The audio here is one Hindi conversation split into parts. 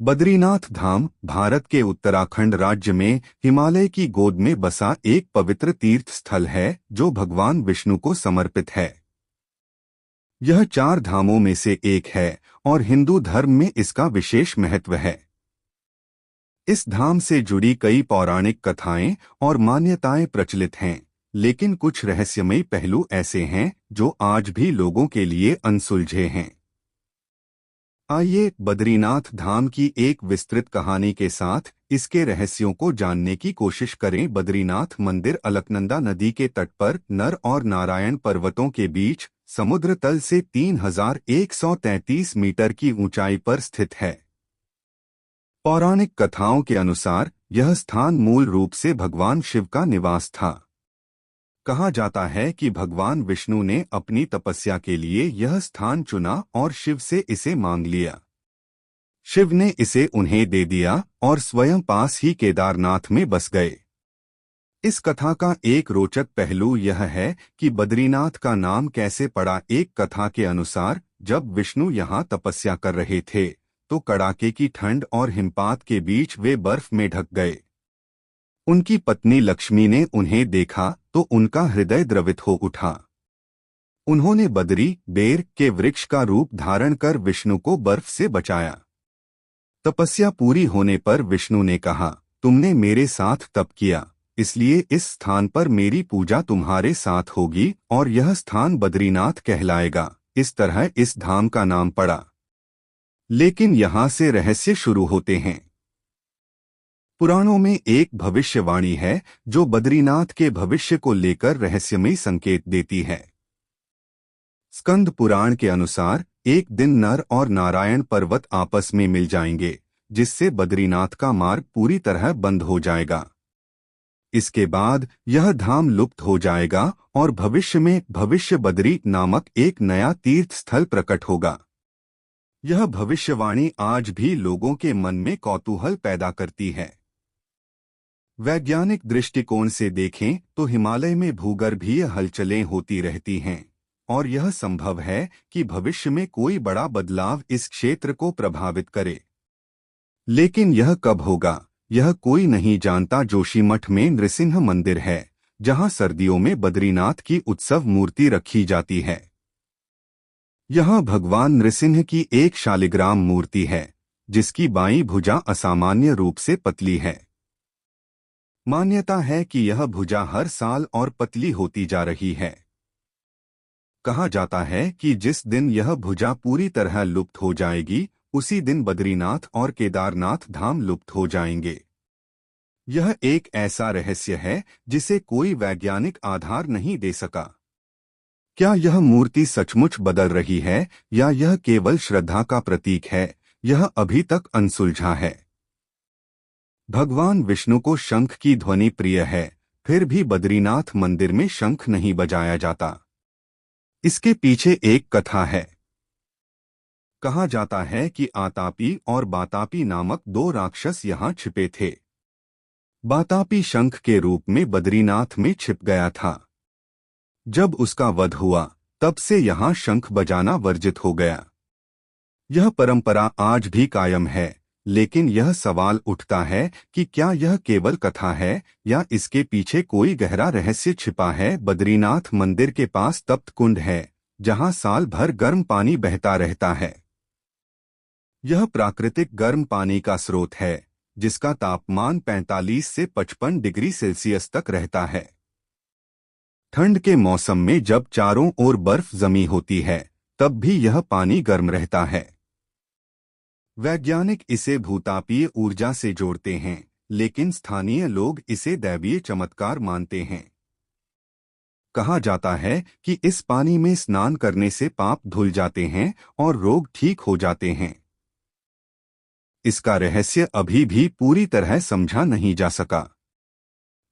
बद्रीनाथ धाम भारत के उत्तराखंड राज्य में हिमालय की गोद में बसा एक पवित्र तीर्थ स्थल है जो भगवान विष्णु को समर्पित है। यह 4 धामों में से एक है और हिंदू धर्म में इसका विशेष महत्व है। इस धाम से जुड़ी कई पौराणिक कथाएं और मान्यताएं प्रचलित हैं, लेकिन कुछ रहस्यमयी पहलू ऐसे हैं जो आज भी लोगों के लिए अनसुलझे हैं। आइए बद्रीनाथ धाम की एक विस्तृत कहानी के साथ इसके रहस्यों को जानने की कोशिश करें। बद्रीनाथ मंदिर अलकनंदा नदी के तट पर नर और नारायण पर्वतों के बीच समुद्र तल से 3133 मीटर की ऊंचाई पर स्थित है। पौराणिक कथाओं के अनुसार यह स्थान मूल रूप से भगवान शिव का निवास था। कहा जाता है कि भगवान विष्णु ने अपनी तपस्या के लिए यह स्थान चुना और शिव से इसे मांग लिया। शिव ने इसे उन्हें दे दिया और स्वयं पास ही केदारनाथ में बस गए। इस कथा का एक रोचक पहलू यह है कि बद्रीनाथ का नाम कैसे पड़ा। एक कथा के अनुसार जब विष्णु यहाँ तपस्या कर रहे थे तो कड़ाके की ठंड और हिमपात के बीच वे बर्फ में ढक गए। उनकी पत्नी लक्ष्मी ने उन्हें देखा तो उनका हृदय द्रवित हो उठा। उन्होंने बदरी बेर के वृक्ष का रूप धारण कर विष्णु को बर्फ से बचाया। तपस्या पूरी होने पर विष्णु ने कहा, तुमने मेरे साथ तप किया, इसलिए इस स्थान पर मेरी पूजा तुम्हारे साथ होगी और यह स्थान बद्रीनाथ कहलाएगा। इस तरह इस धाम का नाम पड़ा। लेकिन यहाँ से रहस्य शुरू होते हैं। पुराणों में एक भविष्यवाणी है जो बद्रीनाथ के भविष्य को लेकर रहस्यमयी संकेत देती है। स्कंद पुराण के अनुसार एक दिन नर और नारायण पर्वत आपस में मिल जाएंगे, जिससे बद्रीनाथ का मार्ग पूरी तरह बंद हो जाएगा। इसके बाद यह धाम लुप्त हो जाएगा और भविष्य में भविष्य बद्री नामक एक नया तीर्थ स्थल प्रकट होगा। यह भविष्यवाणी आज भी लोगों के मन में कौतूहल पैदा करती है। वैज्ञानिक दृष्टिकोण से देखें तो हिमालय में भूगर्भीय हलचलें होती रहती हैं और यह संभव है कि भविष्य में कोई बड़ा बदलाव इस क्षेत्र को प्रभावित करे। लेकिन यह कब होगा, यह कोई नहीं जानता। जोशीमठ में नृसिंह मंदिर है, जहां सर्दियों में बद्रीनाथ की उत्सव मूर्ति रखी जाती है। यहां भगवान नृसिंह की एक शालिग्राम मूर्ति है, जिसकी बाईं भुजा असामान्य रूप से पतली है। मान्यता है कि यह भुजा हर साल और पतली होती जा रही है। कहा जाता है कि जिस दिन यह भुजा पूरी तरह लुप्त हो जाएगी, उसी दिन बद्रीनाथ और केदारनाथ धाम लुप्त हो जाएंगे। यह एक ऐसा रहस्य है जिसे कोई वैज्ञानिक आधार नहीं दे सका। क्या यह मूर्ति सचमुच बदल रही है या यह केवल श्रद्धा का प्रतीक है, यह अभी तक अनसुलझा है। भगवान विष्णु को शंख की ध्वनि प्रिय है, फिर भी बद्रीनाथ मंदिर में शंख नहीं बजाया जाता। इसके पीछे एक कथा है। कहा जाता है कि आतापी और बातापी नामक 2 राक्षस यहाँ छिपे थे। बातापी शंख के रूप में बद्रीनाथ में छिप गया था। जब उसका वध हुआ तब से यहाँ शंख बजाना वर्जित हो गया। यह परंपरा आज भी कायम है, लेकिन यह सवाल उठता है कि क्या यह केवल कथा है या इसके पीछे कोई गहरा रहस्य छिपा है। बद्रीनाथ मंदिर के पास तप्त कुंड है, जहां साल भर गर्म पानी बहता रहता है। यह प्राकृतिक गर्म पानी का स्रोत है, जिसका तापमान 45 से 55 डिग्री सेल्सियस तक रहता है। ठंड के मौसम में जब चारों ओर बर्फ जमी होती है, तब भी यह पानी गर्म रहता है। वैज्ञानिक इसे भूतापीय ऊर्जा से जोड़ते हैं, लेकिन स्थानीय लोग इसे दैवीय चमत्कार मानते हैं। कहा जाता है कि इस पानी में स्नान करने से पाप धुल जाते हैं और रोग ठीक हो जाते हैं। इसका रहस्य अभी भी पूरी तरह समझा नहीं जा सका।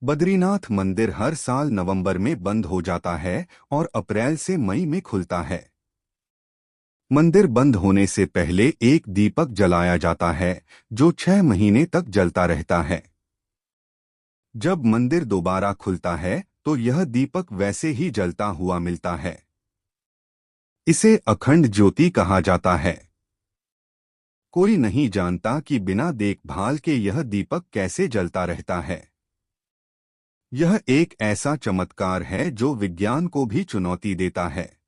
बद्रीनाथ मंदिर हर साल नवंबर में बंद हो जाता है और अप्रैल से मई में खुलता है। मंदिर बंद होने से पहले एक दीपक जलाया जाता है, जो 6 महीने तक जलता रहता है। जब मंदिर दोबारा खुलता है तो यह दीपक वैसे ही जलता हुआ मिलता है। इसे अखंड ज्योति कहा जाता है। कोई नहीं जानता कि बिना देखभाल के यह दीपक कैसे जलता रहता है। यह एक ऐसा चमत्कार है जो विज्ञान को भी चुनौती देता है।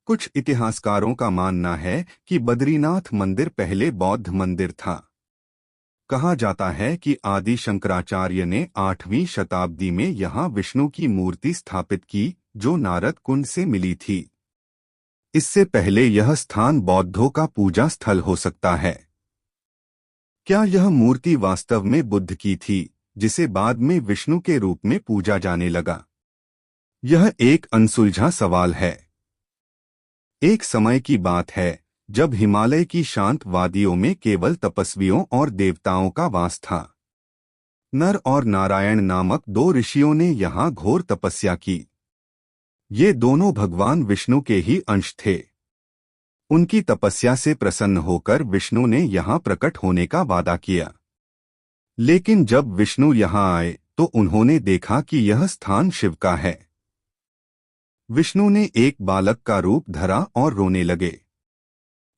कुछ इतिहासकारों का मानना है कि बद्रीनाथ मंदिर पहले बौद्ध मंदिर था। कहा जाता है कि आदि शंकराचार्य ने 8वीं शताब्दी में यहाँ विष्णु की मूर्ति स्थापित की, जो नारद कुंड से मिली थी। इससे पहले यह स्थान बौद्धों का पूजा स्थल हो सकता है। क्या यह मूर्ति वास्तव में बुद्ध की थी, जिसे बाद में विष्णु के रूप में पूजा जाने लगा? यह एक अनसुलझा सवाल है। एक समय की बात है जब हिमालय की शांत वादियों में केवल तपस्वियों और देवताओं का वास था। नर और नारायण नामक 2 ऋषियों ने यहाँ घोर तपस्या की। ये दोनों भगवान विष्णु के ही अंश थे। उनकी तपस्या से प्रसन्न होकर विष्णु ने यहाँ प्रकट होने का वादा किया। लेकिन जब विष्णु यहाँ आए तो उन्होंने देखा कि यह स्थान शिव का है। विष्णु ने एक बालक का रूप धरा और रोने लगे।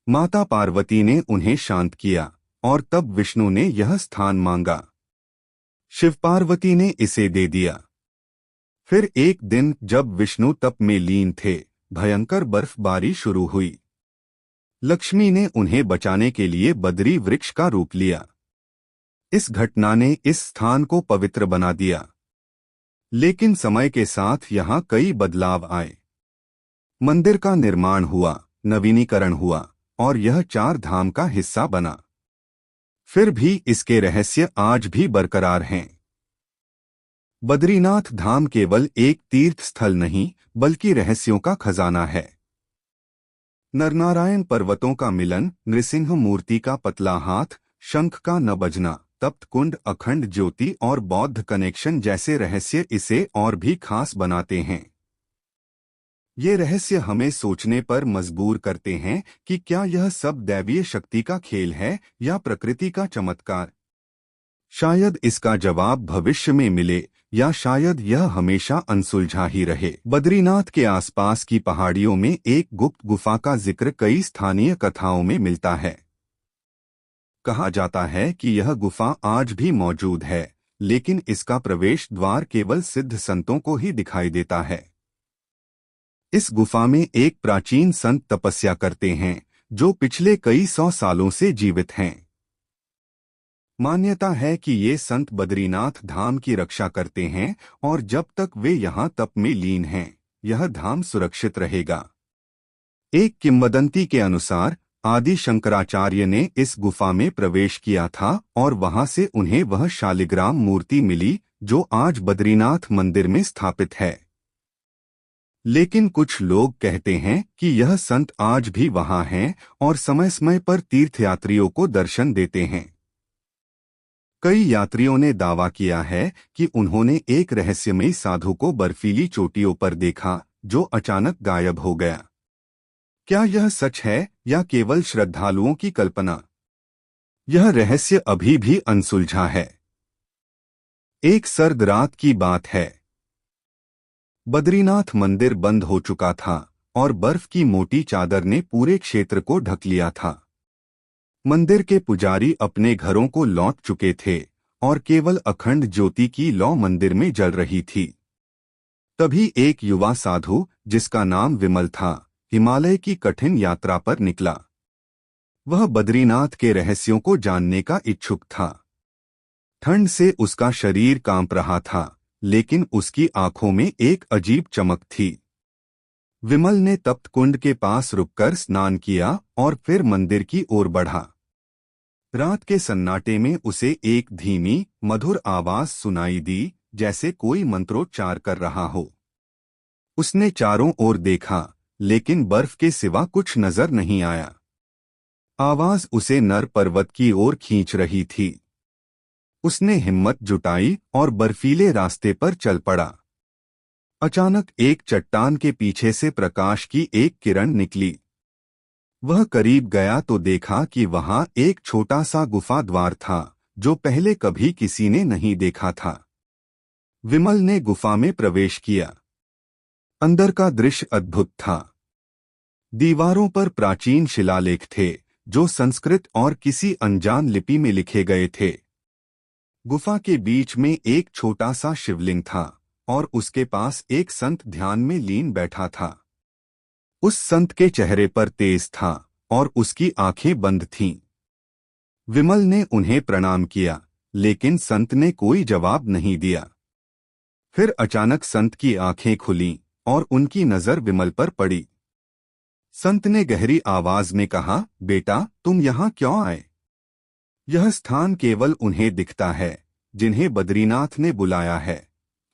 माता पार्वती ने उन्हें शांत किया और तब विष्णु ने यह स्थान मांगा। शिव पार्वती ने इसे दे दिया। फिर एक दिन जब विष्णु तप में लीन थे, भयंकर बर्फबारी शुरू हुई। लक्ष्मी ने उन्हें बचाने के लिए बद्री वृक्ष का रूप लिया। इस घटना ने इस स्थान को पवित्र बना दिया। लेकिन समय के साथ यहाँ कई बदलाव आए। मंदिर का निर्माण हुआ, नवीनीकरण हुआ और यह 4 धाम का हिस्सा बना। फिर भी इसके रहस्य आज भी बरकरार हैं। बद्रीनाथ धाम केवल एक तीर्थ स्थल नहीं, बल्कि रहस्यों का खजाना है। नरनारायण पर्वतों का मिलन, नृसिंह मूर्ति का पतला हाथ, शंख का न बजना, तप्त कुंड, अखंड ज्योति और बौद्ध कनेक्शन जैसे रहस्य इसे और भी खास बनाते हैं। ये रहस्य हमें सोचने पर मजबूर करते हैं कि क्या यह सब दैवीय शक्ति का खेल है या प्रकृति का चमत्कार। शायद इसका जवाब भविष्य में मिले, या शायद यह हमेशा अनसुलझा ही रहे। बद्रीनाथ के आसपास की पहाड़ियों में एक गुप्त गुफा का जिक्र कई स्थानीय कथाओं में मिलता है। कहा जाता है कि यह गुफा आज भी मौजूद है, लेकिन इसका प्रवेश द्वार केवल सिद्ध संतों को ही दिखाई देता है। इस गुफा में एक प्राचीन संत तपस्या करते हैं, जो पिछले कई 100 सालों से जीवित हैं। मान्यता है कि ये संत बद्रीनाथ धाम की रक्षा करते हैं और जब तक वे यहाँ तप में लीन हैं, यह धाम सुरक्षित रहेगा। एक किंवदंती के अनुसार आदि शंकराचार्य ने इस गुफा में प्रवेश किया था और वहां से उन्हें वह शालिग्राम मूर्ति मिली जो आज बद्रीनाथ मंदिर में स्थापित है। लेकिन कुछ लोग कहते हैं कि यह संत आज भी वहां हैं और समय समय पर तीर्थयात्रियों को दर्शन देते हैं। कई यात्रियों ने दावा किया है कि उन्होंने एक रहस्यमयी साधु को बर्फीली चोटियों पर देखा, जो अचानक गायब हो गया। क्या यह सच है या केवल श्रद्धालुओं की कल्पना? यह रहस्य अभी भी अनसुलझा है। एक सर्द रात की बात है। बद्रीनाथ मंदिर बंद हो चुका था और बर्फ की मोटी चादर ने पूरे क्षेत्र को ढक लिया था। मंदिर के पुजारी अपने घरों को लौट चुके थे और केवल अखंड ज्योति की लौ मंदिर में जल रही थी। तभी एक युवा साधु, जिसका नाम विमल था, हिमालय की कठिन यात्रा पर निकला। वह बद्रीनाथ के रहस्यों को जानने का इच्छुक था। ठंड से उसका शरीर कांप रहा था, लेकिन उसकी आंखों में एक अजीब चमक थी। विमल ने तप्त कुंड के पास रुककर स्नान किया और फिर मंदिर की ओर बढ़ा। रात के सन्नाटे में उसे एक धीमी, मधुर आवाज सुनाई दी, जैसे कोई मंत्रोच्चार कर रहा हो। उसने चारों ओर देखा, लेकिन बर्फ के सिवा कुछ नजर नहीं आया। आवाज उसे नर पर्वत की ओर खींच रही थी। उसने हिम्मत जुटाई और बर्फीले रास्ते पर चल पड़ा। अचानक एक चट्टान के पीछे से प्रकाश की एक किरण निकली। वह करीब गया तो देखा कि वहां एक छोटा सा गुफा द्वार था, जो पहले कभी किसी ने नहीं देखा था। विमल ने गुफा में प्रवेश किया। अंदर का दृश्य अद्भुत था। दीवारों पर प्राचीन शिलालेख थे, जो संस्कृत और किसी अनजान लिपि में लिखे गए थे। गुफा के बीच में एक छोटा सा शिवलिंग था और उसके पास एक संत ध्यान में लीन बैठा था। उस संत के चेहरे पर तेज था और उसकी आंखें बंद थीं। विमल ने उन्हें प्रणाम किया, लेकिन संत ने कोई जवाब नहीं दिया। फिर अचानक संत की आंखें खुलीं और उनकी नजर विमल पर पड़ी। संत ने गहरी आवाज में कहा, बेटा, तुम यहाँ क्यों आए? यह स्थान केवल उन्हें दिखता है जिन्हें बद्रीनाथ ने बुलाया है।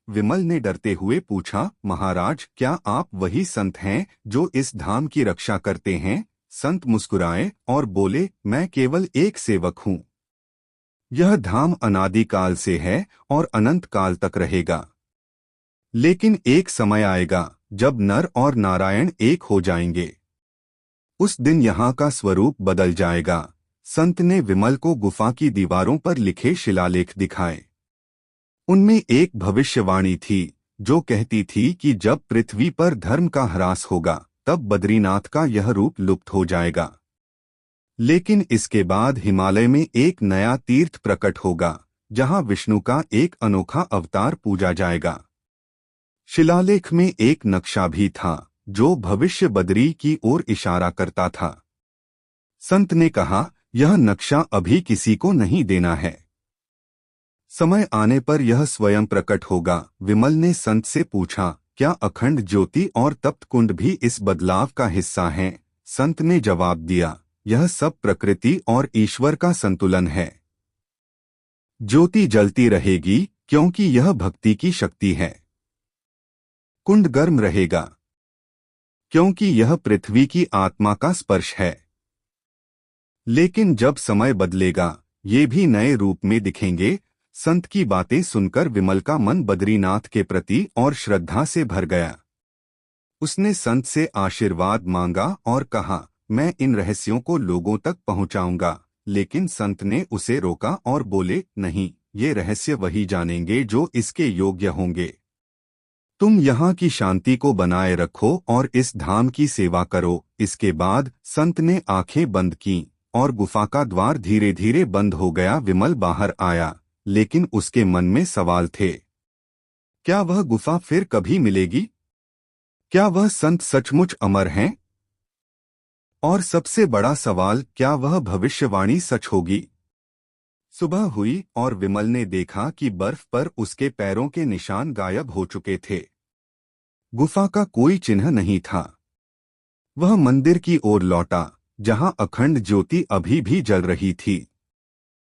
विमल ने डरते हुए पूछा, महाराज, क्या आप वही संत हैं जो इस धाम की रक्षा करते हैं? संत मुस्कुराए और बोले, मैं केवल एक सेवक हूँ। यह धाम अनादिकाल से है और अनंत काल तक रहेगा। लेकिन एक समय आएगा जब नर और नारायण एक हो जाएंगे। उस दिन यहाँ का स्वरूप बदल जाएगा। संत ने विमल को गुफा की दीवारों पर लिखे शिलालेख दिखाए। उनमें एक भविष्यवाणी थी जो कहती थी कि जब पृथ्वी पर धर्म का ह्रास होगा तब बद्रीनाथ का यह रूप लुप्त हो जाएगा। लेकिन इसके बाद हिमालय में एक नया तीर्थ प्रकट होगा जहां विष्णु का एक अनोखा अवतार पूजा जाएगा। शिलालेख में एक नक्शा भी था जो भविष्य बद्री की ओर इशारा करता था। संत ने कहा, यह नक्शा अभी किसी को नहीं देना है। समय आने पर यह स्वयं प्रकट होगा। विमल ने संत से पूछा, क्या अखंड ज्योति और तप्त कुंड भी इस बदलाव का हिस्सा हैं? संत ने जवाब दिया, यह सब प्रकृति और ईश्वर का संतुलन है। ज्योति जलती रहेगी क्योंकि यह भक्ति की शक्ति है। कुंड गर्म रहेगा क्योंकि यह पृथ्वी की आत्मा का स्पर्श है। लेकिन जब समय बदलेगा ये भी नए रूप में दिखेंगे। संत की बातें सुनकर विमल का मन बद्रीनाथ के प्रति और श्रद्धा से भर गया। उसने संत से आशीर्वाद मांगा और कहा, मैं इन रहस्यों को लोगों तक पहुंचाऊंगा। लेकिन संत ने उसे रोका और बोले, नहीं, ये रहस्य वही जानेंगे जो इसके योग्य होंगे। तुम यहाँ की शांति को बनाए रखो और इस धाम की सेवा करो। इसके बाद संत ने आंखें बंद कीं और गुफा का द्वार धीरे धीरे बंद हो गया। विमल बाहर आया, लेकिन उसके मन में सवाल थे। क्या वह गुफा फिर कभी मिलेगी? क्या वह संत सचमुच अमर हैं? और सबसे बड़ा सवाल, क्या वह भविष्यवाणी सच होगी? सुबह हुई और विमल ने देखा कि बर्फ पर उसके पैरों के निशान गायब हो चुके थे। गुफा का कोई चिन्ह नहीं था। वह मंदिर की ओर लौटा जहां अखंड ज्योति अभी भी जल रही थी।